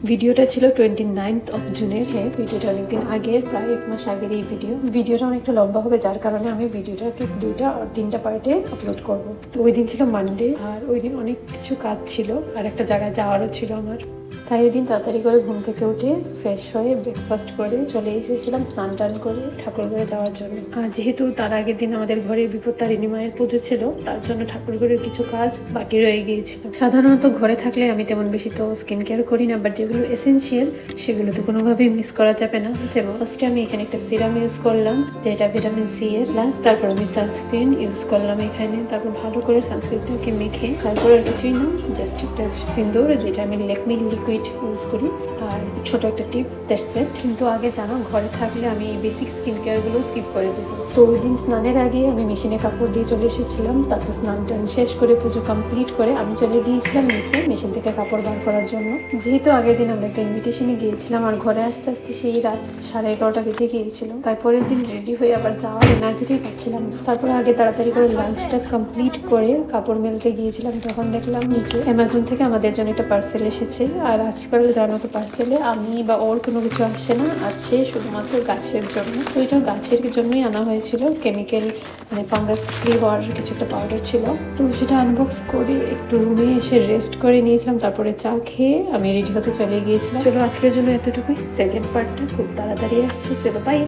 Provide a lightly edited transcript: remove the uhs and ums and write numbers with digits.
ভিডিওটা ছিল 29th জুনের। হ্যাঁ, ভিডিওটা অনেকদিন আগের, প্রায় 1 মাস আগের এই ভিডিওটা অনেকটা লম্বা হবে, যার কারণে আমি ভিডিওটাকে 2টা আর 3টা পার্টে আপলোড করব। তো ওই দিন ছিল মানডে, আর ওই দিন অনেক কিছু কাজ ছিল আর একটা জায়গায় যাওয়ারও ছিল আমার। তাই ওই দিন তাড়াতাড়ি করে ঘুম থেকে উঠে ফ্রেশ হয়ে ব্রেকফাস্ট করে চলে এসেছিলাম স্নান টান করে ঠাকুর ঘরে যাওয়ার জন্য। আর যেহেতু তার আগের দিন আমাদের ঘরে বিপত্তারিণী মায়ের পুজো ছিল, তার জন্য ঠাকুর ঘরের কিছু কাজ বাকি রয়ে গিয়েছিল। সাধারণত ঘরে থাকলে আমি তেমন বেশি তো স্কিন কেয়ার করি না, বাট যেগুলো এসেন্সিয়াল সেগুলো তো কোনোভাবেই মিস করা যাবে না। যেমন ফার্স্টে আমি এখানে একটা সিরাম ইউজ করলাম, যেটা ভিটামিন সি এর প্লাস। তারপর আমি সানস্ক্রিন ইউজ করলাম এখানে। তারপর ভালো করে সানস্ক্রিনটাকে মেখে, তারপর আর কিছুই না, জাস্ট একটা সিন্দুর, যেটা আমি ল্যাকমি লিকুইড ইউজ করি, আর ছোট একটা টিপ, দ্যাটস ইট। কিন্তু আগে জানো, ঘরে থাকলে আমি বেসিক স্কিন কেয়ার গুলো স্কিপ করে যেতাম। তো ওই দিন স্নানের আগে আমি মেশিনে কাপড় দিয়ে চলে এসেছিলাম। তারপর স্নান টান শেষ করে পুজো কমপ্লিট করে আমি চলে গিয়েছিলাম নিচে মেশিন থেকে কাপড় বার করার জন্য। যেহেতু আগের দিন আমরা একটা ইনভিটেশনে গিয়েছিলাম, আর ঘরে আসতে আসতে সেই রাত 11:30 বেজে গিয়েছিল। তারপরের দিন রেডি হয়ে আবার যাওয়ার এনার্জিটাই পাচ্ছিলাম না। তারপরে আগে তাড়াতাড়ি করে লাঞ্চটা কমপ্লিট করে কাপড় মেলতে গিয়েছিলাম, তখন দেখলাম নিচে অ্যামাজন থেকে আমাদের জন্য একটা পার্সেল এসেছে। আর আজকাল জানো তো, পার্সেলে আমি বা ওর কোনো কিছু আসে না, আসছে শুধুমাত্র গাছের জন্য। তো এটা গাছের জন্যই আনা হয়েছিল, কেমিক্যাল মানে ফাঙ্গাস ফ্রি হওয়ার কিছু একটা পাউডার ছিল। তো সেটা আনবক্স করে একটু রুমে এসে রেস্ট করে নিয়েছিলাম, তারপরে চা খেয়ে আমি রেডি হতে চলে গিয়েছিলাম। চলো আজকের জন্য এতটুকুই। সেকেন্ড পার্টটা খুব তাড়াতাড়ি আসছে, চলো বাই।